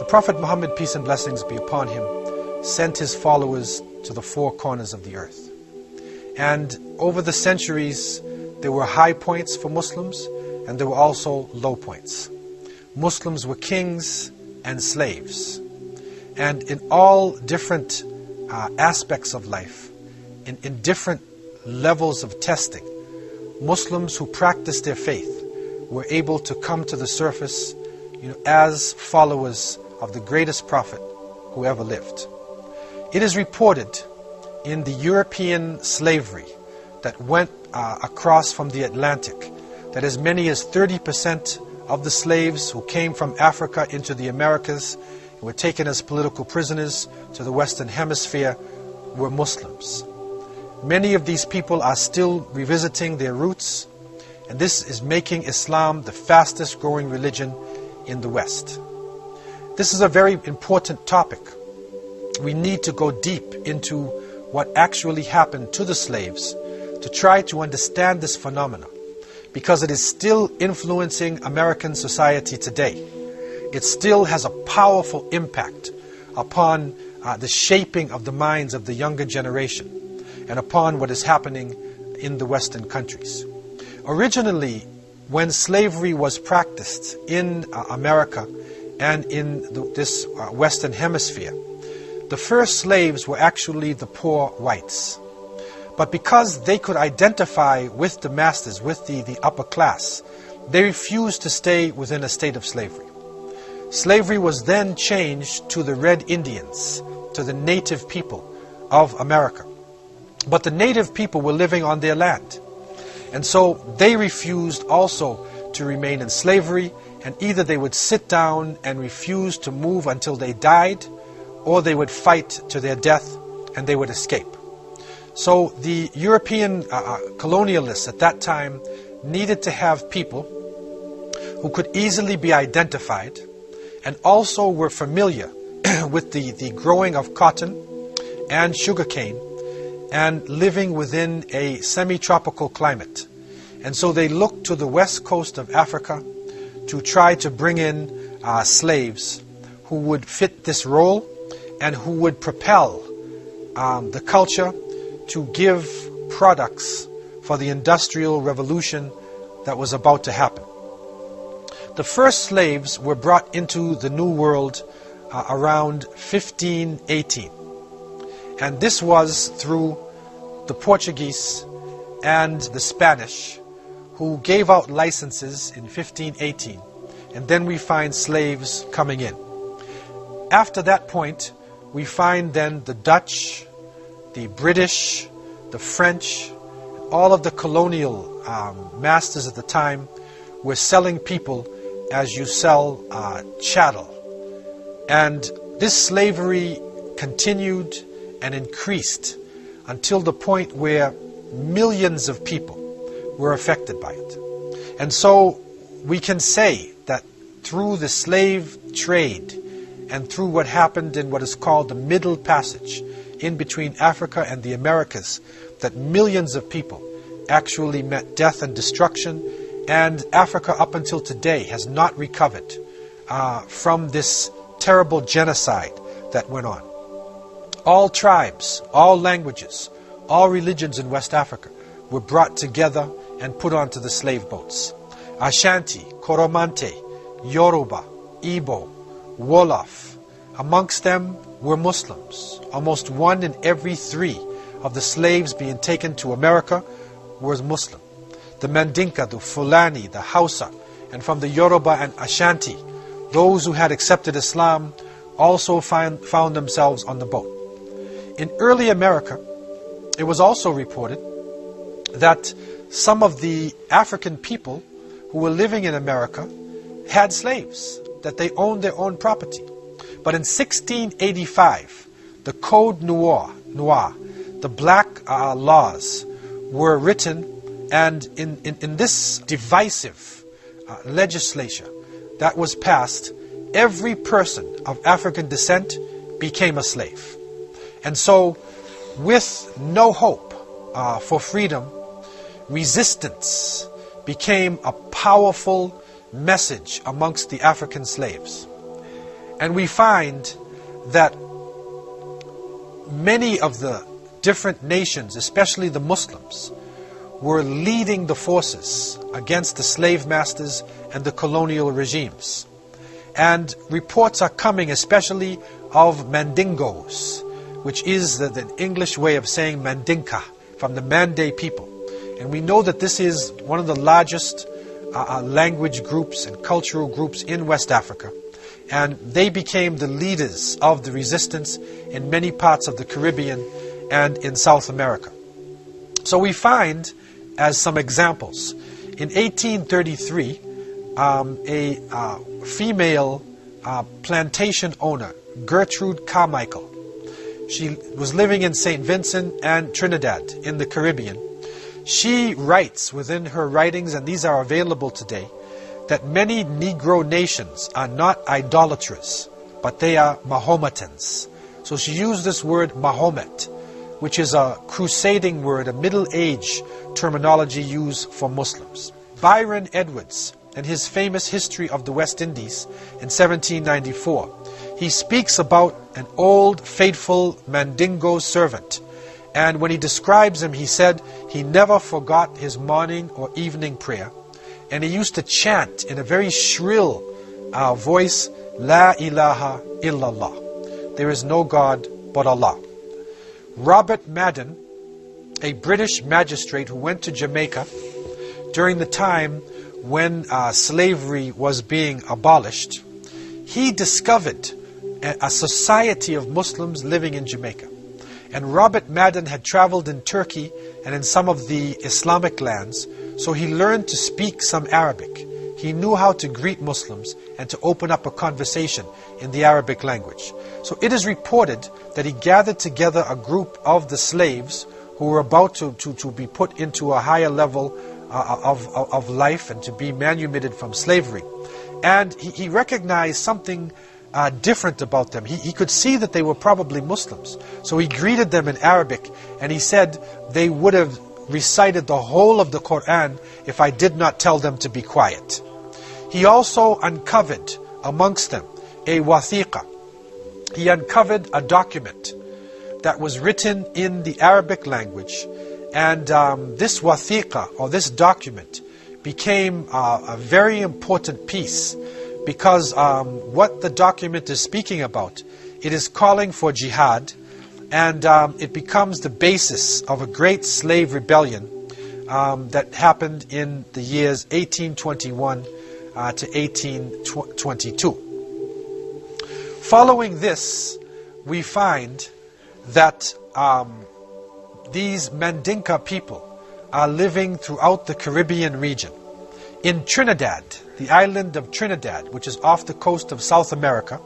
The Prophet Muhammad, peace and blessings be upon him, sent his followers to the four corners of the earth. And over the centuries, there were high points for Muslims, and there were also low points. Muslims were kings and slaves. And in all different aspects of life, in different levels of testing, Muslims who practiced their faith were able to come to the surface, as followers of the greatest prophet who ever lived. It is reported in the European slavery that went across from the Atlantic that as many as 30% of the slaves who came from Africa into the Americas and were taken as political prisoners to the Western Hemisphere were Muslims. Many of these people are still revisiting their roots, and this is making Islam the fastest growing religion in the West. This is a very important topic. We need to go deep into what actually happened to the slaves to try to understand this phenomenon, because it is still influencing American society today. It still has a powerful impact upon the shaping of the minds of the younger generation and upon what is happening in the Western countries. Originally, when slavery was practiced in America and in this Western Hemisphere, the first slaves were actually the poor whites. But because they could identify with the masters, with the upper class, they refused to stay within a state of slavery. Slavery was then changed to the Red Indians, to the native people of America. But the native people were living on their land. And so they refused also to remain in slavery, and either they would sit down and refuse to move until they died, or they would fight to their death and they would escape. So the European colonialists at that time needed to have people who could easily be identified and also were familiar with the growing of cotton and sugarcane and living within a semi-tropical climate. And so they looked to the west coast of Africa to try to bring in slaves who would fit this role and who would propel the culture to give products for the industrial revolution that was about to happen. The first slaves were brought into the New World around 1518. And this was through the Portuguese and the Spanish, who gave out licenses in 1518. And then we find slaves coming in. After that point, we find then the Dutch, the British, the French, all of the colonial masters at the time were selling people as you sell chattel. And this slavery continued and increased until the point where millions of people were affected by it. And so we can say that through the slave trade and through what happened in what is called the Middle Passage in between Africa and the Americas, that millions of people actually met death and destruction, and Africa up until today has not recovered from this terrible genocide that went on. All tribes, all languages, all religions in West Africa were brought together and put onto the slave boats. Ashanti, Koromante, Yoruba, Igbo, Wolof. Amongst them were Muslims. Almost 1 in every 3 of the slaves being taken to America was Muslim. The Mandinka, the Fulani, the Hausa, and from the Yoruba and Ashanti, those who had accepted Islam also found themselves on the boat. In early America, it was also reported that some of the African people who were living in America had slaves, that they owned their own property. But in 1685, the Code Noir, the black laws were written, and in this divisive legislature that was passed, every person of African descent became a slave. And so, with no hope for freedom, resistance became a powerful message amongst the African slaves. And we find that many of the different nations, especially the Muslims, were leading the forces against the slave masters and the colonial regimes. And reports are coming especially of Mandingos, which is the English way of saying Mandinka, from the Mande people. And we know that this is one of the largest language groups and cultural groups in West Africa. And they became the leaders of the resistance in many parts of the Caribbean and in South America. So we find, as some examples, in 1833, a female plantation owner, Gertrude Carmichael, she was living in St. Vincent and Trinidad in the Caribbean. She writes within her writings, and these are available today, that many Negro nations are not idolaters, but they are Mahometans. So she used this word Mahomet, which is a crusading word, a Middle Age terminology used for Muslims. Byron Edwards, in his famous History of the West Indies in 1794, he speaks about an old faithful Mandingo servant. And when he describes him, he said he never forgot his morning or evening prayer. And he used to chant in a very shrill voice, La ilaha illallah. There is no God but Allah. Robert Madden, a British magistrate who went to Jamaica during the time when slavery was being abolished, he discovered a society of Muslims living in Jamaica. And Robert Madden had traveled in Turkey and in some of the Islamic lands, so he learned to speak some Arabic. He knew how to greet Muslims and to open up a conversation in the Arabic language. So it is reported that he gathered together a group of the slaves who were about to be put into a higher level of life and to be manumitted from slavery. And he recognized something different about them. He could see that they were probably Muslims. So he greeted them in Arabic, and he said they would have recited the whole of the Quran if I did not tell them to be quiet. He also uncovered amongst them a wathiqa. He uncovered a document that was written in the Arabic language, and this wathiqa, or this document, became a very important piece, because what the document is speaking about, it is calling for jihad, and it becomes the basis of a great slave rebellion that happened in the years 1821 to 1822. Following this, we find that these Mandinka people are living throughout the Caribbean region. In Trinidad, the island of Trinidad, which is off the coast of South America,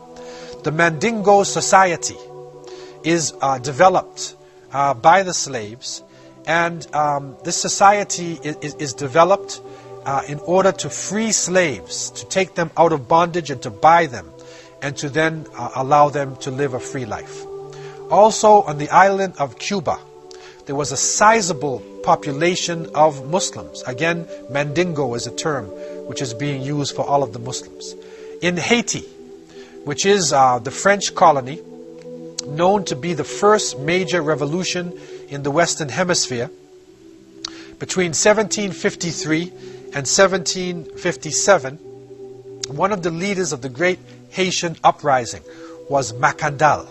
the Mandingo society is developed by the slaves, and this society is developed in order to free slaves, to take them out of bondage and to buy them, and to then allow them to live a free life. Also on the island of Cuba, there was a sizable population of Muslims. Again, Mandingo is a term which is being used for all of the Muslims. In Haiti, which is the French colony, known to be the first major revolution in the Western Hemisphere, between 1753 and 1757, one of the leaders of the great Haitian uprising was Macandal.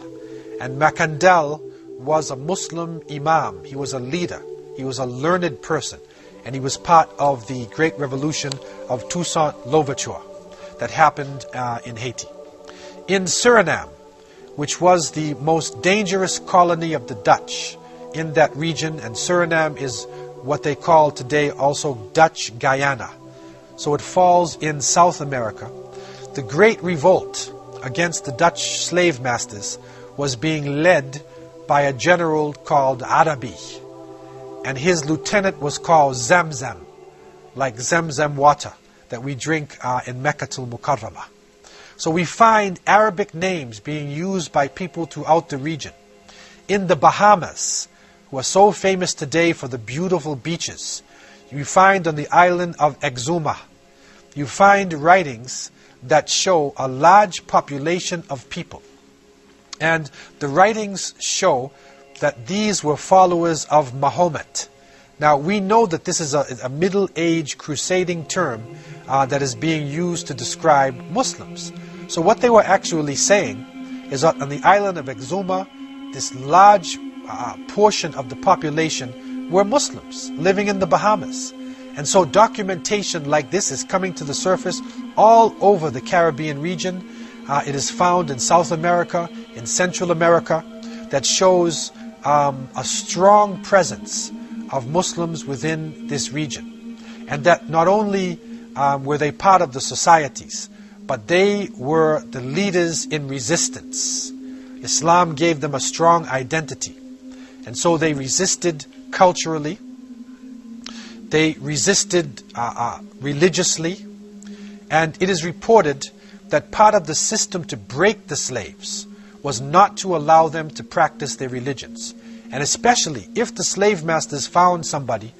And Macandal was a Muslim imam. He was a leader. He was a learned person. And he was part of the great revolution of Toussaint Louverture that happened in Haiti. In Suriname, which was the most dangerous colony of the Dutch in that region, and Suriname is what they call today also Dutch Guyana. So it falls in South America. The great revolt against the Dutch slave masters was being led by a general called Arabi, and his lieutenant was called Zamzam, like Zamzam water that we drink in Meccatul Mukarramah. So we find Arabic names being used by people throughout the region. In the Bahamas, who are so famous today for the beautiful beaches, you find on the island of Exuma, you find writings that show a large population of people. And the writings show that these were followers of Mahomet. Now, we know that this is a middle-age crusading term that is being used to describe Muslims. So what they were actually saying is that on the island of Exuma, this large portion of the population were Muslims living in the Bahamas. And so documentation like this is coming to the surface all over the Caribbean region. It is found in South America, in Central America, that shows a strong presence of Muslims within this region. And that not only were they part of the societies, but they were the leaders in resistance. Islam gave them a strong identity. And so they resisted culturally, they resisted religiously, and it is reported that part of the system to break the slaves was not to allow them to practice their religions. And especially if the slave masters found somebody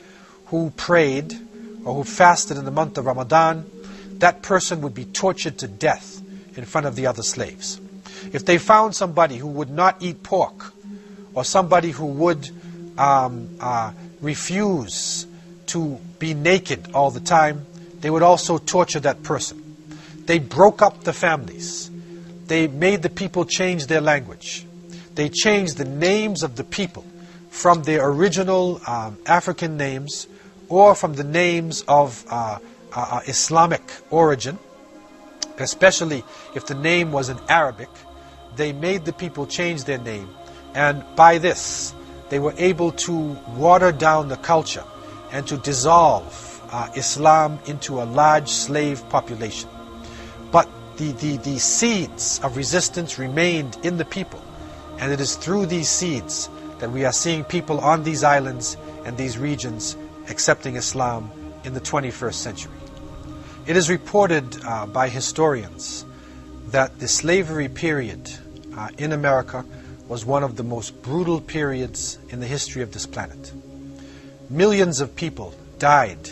who prayed or who fasted in the month of Ramadan, that person would be tortured to death in front of the other slaves. If they found somebody who would not eat pork, or somebody who would refuse to be naked all the time, they would also torture that person. They broke up the families. They made the people change their language. They changed the names of the people from their original African names or from the names of Islamic origin, especially if the name was in Arabic. They made the people change their name, and by this they were able to water down the culture and to dissolve Islam into a large slave population. But the seeds of resistance remained in the people, and it is through these seeds that we are seeing people on these islands and these regions accepting Islam in the 21st century. It is reported by historians that the slavery period in America was one of the most brutal periods in the history of this planet. Millions of people died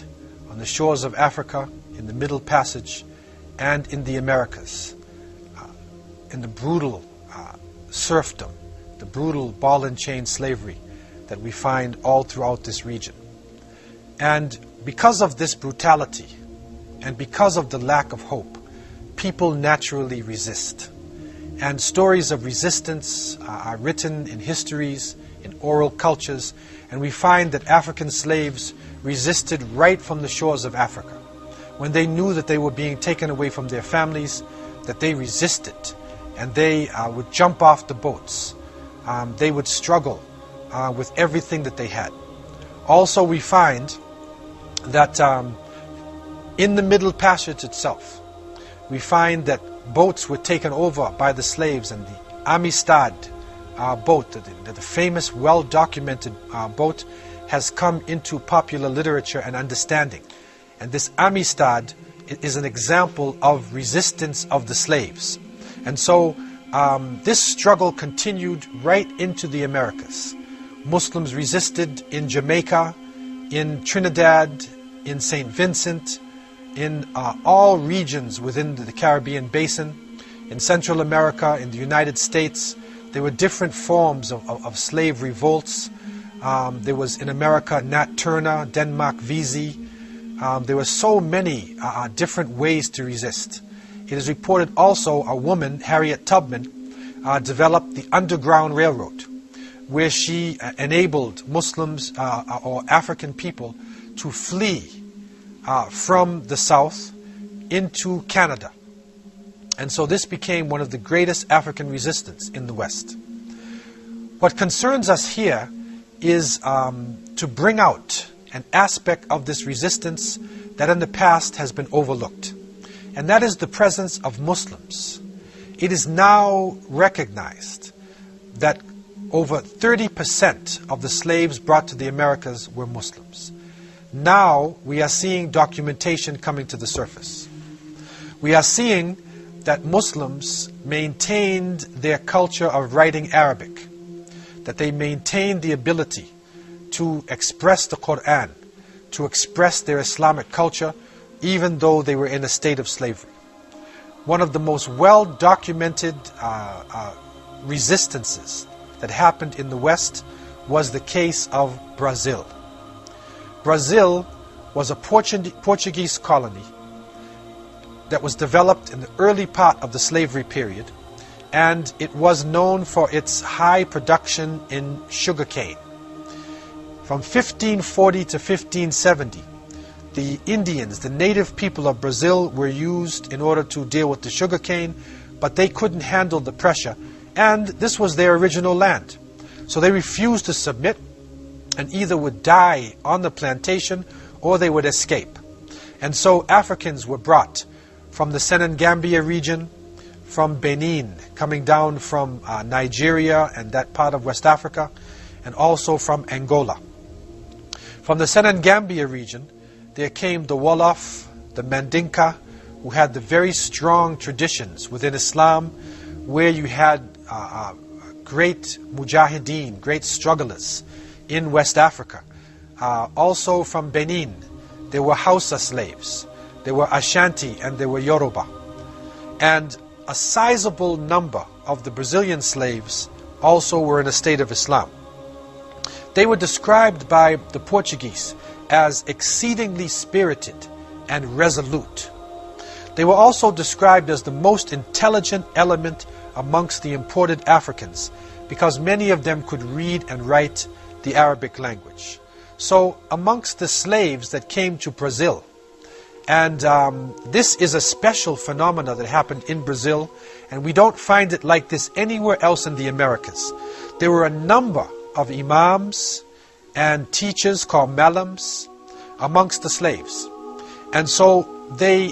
on the shores of Africa, in the Middle Passage, and in the Americas, in the brutal serfdom, the brutal ball and chain slavery that we find all throughout this region. And because of this brutality, and because of the lack of hope, people naturally resist. And stories of resistance are written in histories, in oral cultures, and we find that African slaves resisted right from the shores of Africa. When they knew that they were being taken away from their families, that they resisted, and they would jump off the boats. They would struggle with everything that they had. Also, we find that in the Middle Passage itself, we find that boats were taken over by the slaves, and the Amistad boat, the famous, well-documented boat, has come into popular literature and understanding. And this Amistad is an example of resistance of the slaves. And so this struggle continued right into the Americas. Muslims resisted in Jamaica, in Trinidad, in St. Vincent, in all regions within the Caribbean basin, in Central America, in the United States. There were different forms of slave revolts. There was in America Nat Turner, Denmark Vesey. There were so many different ways to resist. It is reported also a woman, Harriet Tubman, developed the Underground Railroad, where she enabled Muslims or African people to flee from the South into Canada. And so this became one of the greatest African resistance in the West. What concerns us here is to bring out an aspect of this resistance that in the past has been overlooked. And that is the presence of Muslims. It is now recognized that over 30% of the slaves brought to the Americas were Muslims. Now we are seeing documentation coming to the surface. We are seeing that Muslims maintained their culture of writing Arabic, that they maintained the ability to express the Quran, to express their Islamic culture, even though they were in a state of slavery. one of the most well-documented resistances that happened in the West was the case of Brazil. Brazil was a Portuguese colony that was developed in the early part of the slavery period, and it was known for its high production in sugarcane. From 1540 to 1570, the Indians, the native people of Brazil, were used in order to deal with the sugarcane, but they couldn't handle the pressure, and this was their original land. So they refused to submit and either would die on the plantation or they would escape. And so Africans were brought from the Senegambia region, from Benin, coming down from Nigeria and that part of West Africa, and also from Angola. From the Senegambia region, there came the Wolof, the Mandinka, who had the very strong traditions within Islam, where you had great mujahideen, great strugglers in West Africa. Also from Benin, there were Hausa slaves, there were Ashanti, and there were Yoruba. And a sizable number of the Brazilian slaves also were in a state of Islam. They were described by the Portuguese as exceedingly spirited and resolute. They were also described as the most intelligent element amongst the imported Africans, because many of them could read and write the Arabic language. So amongst the slaves that came to Brazil, and this is a special phenomena that happened in Brazil, and we don't find it like this anywhere else in the Americas. There were a number of imams and teachers called malams amongst the slaves. And so they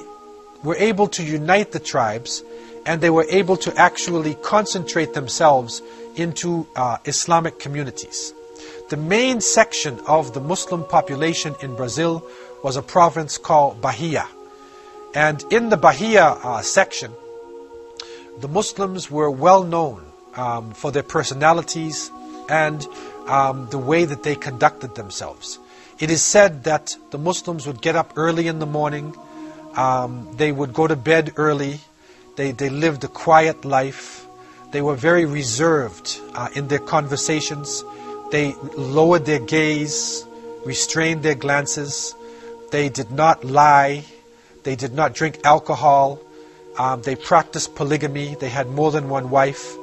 were able to unite the tribes, and they were able to actually concentrate themselves into Islamic communities. The main section of the Muslim population in Brazil was a province called Bahia. And in the Bahia section, the Muslims were well known for their personalities and the way that they conducted themselves. It is said that the Muslims would get up early in the morning, they would go to bed early, they lived a quiet life, they were very reserved in their conversations, they lowered their gaze, restrained their glances, they did not lie, they did not drink alcohol, they practiced polygamy, they had more than one wife.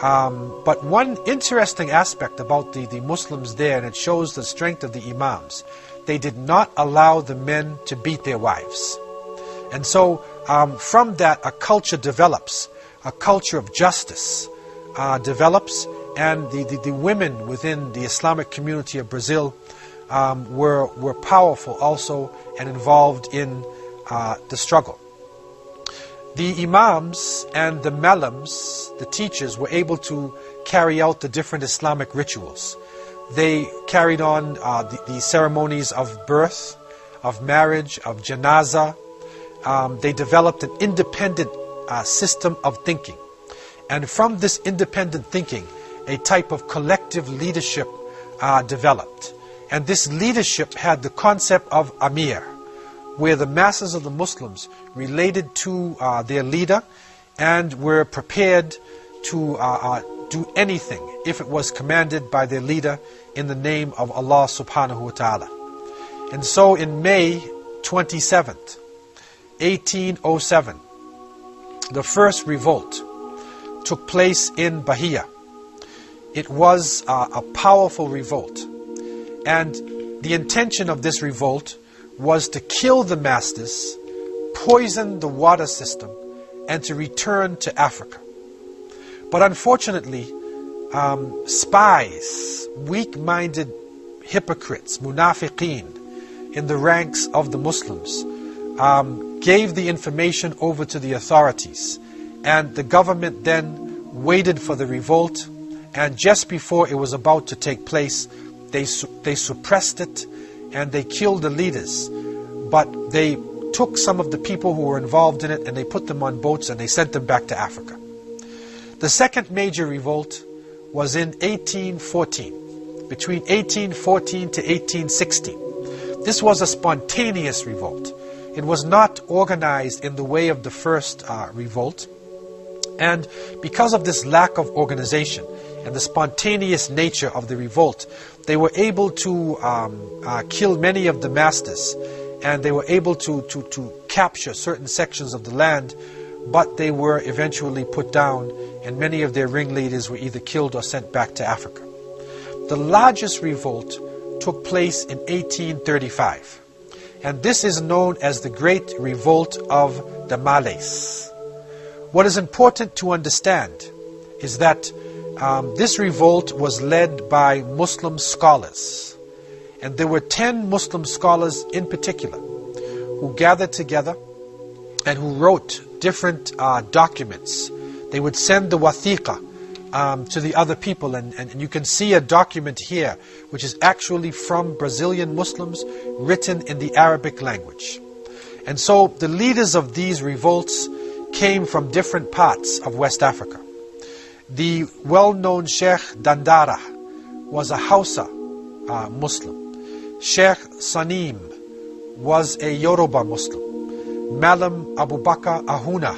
But one interesting aspect about the Muslims there, and it shows the strength of the imams, they did not allow the men to beat their wives. And so from that a culture develops, a culture of justice develops, and the women within the Islamic community of Brazil were powerful also and involved in the struggle. The imams and the malams, the teachers, were able to carry out the different Islamic rituals. They carried on the ceremonies of birth, of marriage, of janazah. They developed an independent system of thinking. And from this independent thinking, a type of collective leadership developed. And this leadership had the concept of Amir, where the masses of the Muslims related to their leader and were prepared to do anything if it was commanded by their leader in the name of Allah subhanahu wa ta'ala. And so in May 27th, 1807, the first revolt took place in Bahia. It was a powerful revolt, and the intention of this revolt was to kill the masters, poison the water system, and to return to Africa. But unfortunately, spies, weak-minded hypocrites, munafiqeen, in the ranks of the Muslims, gave the information over to the authorities, and the government then waited for the revolt, and just before it was about to take place, they suppressed it, and they killed the leaders. But they took some of the people who were involved in it and they put them on boats and they sent them back to Africa. The second major revolt was in 1814, between 1814 to 1816. This was a spontaneous revolt. It was not organized in the way of the first revolt. And because of this lack of organization and the spontaneous nature of the revolt, they were able to kill many of the masters, and they were able to capture certain sections of the land, but they were eventually put down, and many of their ringleaders were either killed or sent back to Africa. The largest revolt took place in 1835, and this is known as the Great Revolt of the Malays. What is important to understand is that this revolt was led by Muslim scholars, and there were 10 Muslim scholars in particular who gathered together and who wrote different documents. They would send the wathiqa to the other people, and you can see a document here which is actually from Brazilian Muslims, written in the Arabic language. And so the leaders of these revolts came from different parts of West Africa. The well-known Sheikh Dandara was a Hausa Muslim. Sheikh Sanim was a Yoruba Muslim. Malam Abu Bakr Ahuna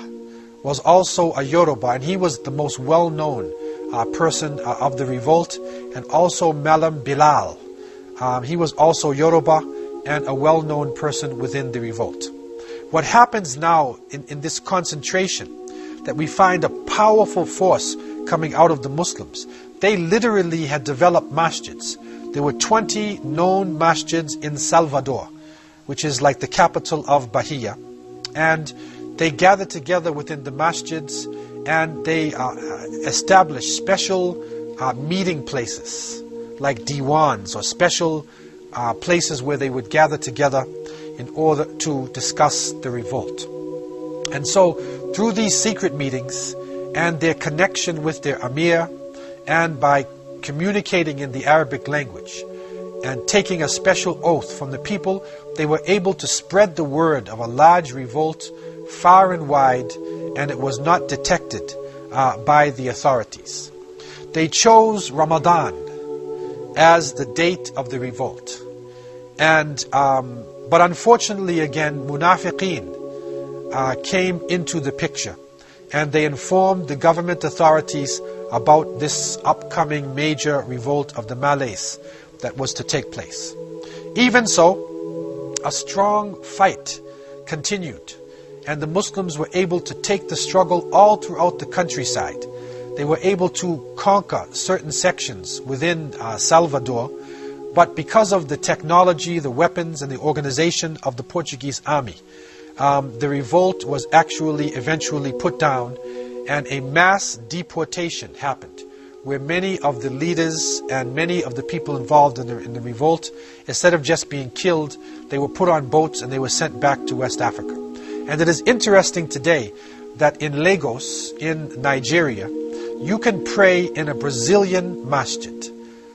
was also a Yoruba, and he was the most well-known person of the revolt. And also Malam Bilal, he was also Yoruba and a well-known person within the revolt. What happens now in this concentration, that we find a powerful force coming out of the Muslims. They literally had developed masjids. There were 20 known masjids in Salvador, which is like the capital of Bahia. And they gathered together within the masjids, and they established special meeting places, like diwans, or special places where they would gather together in order to discuss the revolt. And so, through these secret meetings and their connection with their Amir, and by communicating in the Arabic language and taking a special oath from the people, they were able to spread the word of a large revolt far and wide, and it was not detected by the authorities. They chose Ramadan as the date of the revolt. And but unfortunately, again, Munafiqeen came into the picture, and they informed the government authorities about this upcoming major revolt of the Malays that was to take place. Even so, a strong fight continued, and the Muslims were able to take the struggle all throughout the countryside. They were able to conquer certain sections within Salvador, but because of the technology, the weapons, and the organization of the Portuguese army, the revolt was actually eventually put down, and a mass deportation happened, where many of the leaders and many of the people involved in the revolt, instead of just being killed, they were put on boats and they were sent back to West Africa. And it is interesting today that in Lagos, in Nigeria, you can pray in a Brazilian masjid.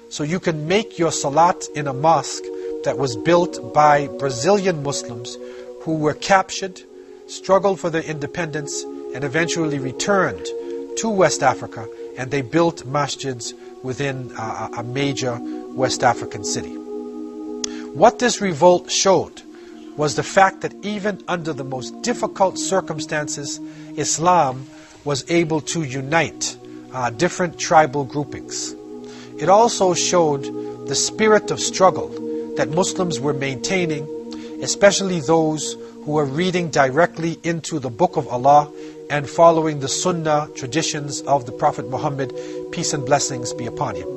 So you can make your salat in a mosque that was built by Brazilian Muslims who were captured, struggled for their independence, and eventually returned to West Africa, and they built masjids within a major West African city. What this revolt showed was the fact that even under the most difficult circumstances, Islam was able to unite different tribal groupings. It also showed the spirit of struggle that Muslims were maintaining, especially those who were reading directly into the Book of Allah and following the Sunnah traditions of the Prophet Muhammad, peace and blessings be upon him.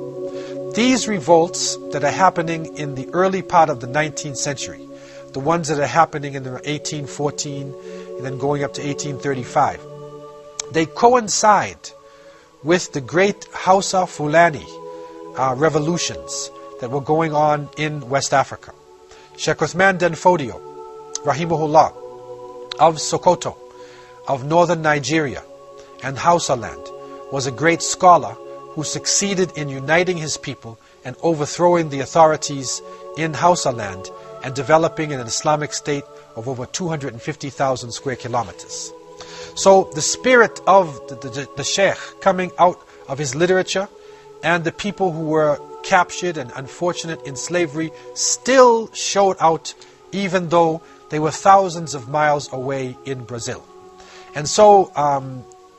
These revolts that are happening in the early part of the 19th century, the ones that are happening in the 1814 and then going up to 1835, they coincide with the great Hausa Fulani revolutions that were going on in West Africa. Sheikh Uthman Den Fodio, Rahimahullah, of Sokoto, of northern Nigeria and Hausa land, was a great scholar who succeeded in uniting his people and overthrowing the authorities in Hausa land and developing an Islamic state of over 250,000 square kilometers. So the spirit of the Sheikh coming out of his literature, and the people who were captured and unfortunate in slavery still showed out, even though They were thousands of miles away in Brazil. And so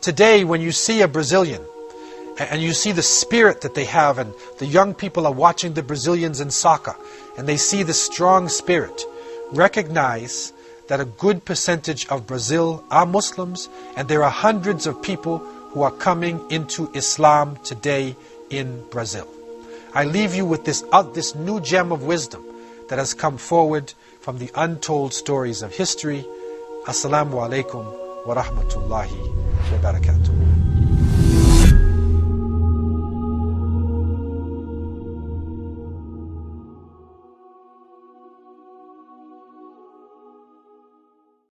today when you see a Brazilian and you see the spirit that they have, and the young people are watching the Brazilians in soccer and they see the strong spirit, recognize that a good percentage of Brazil are Muslims, and there are hundreds of people who are coming into Islam today in Brazil. I leave you with this new gem of wisdom that has come forward from the untold stories of history. As-salamu alaykum wa rahmatullahi wa barakatuh.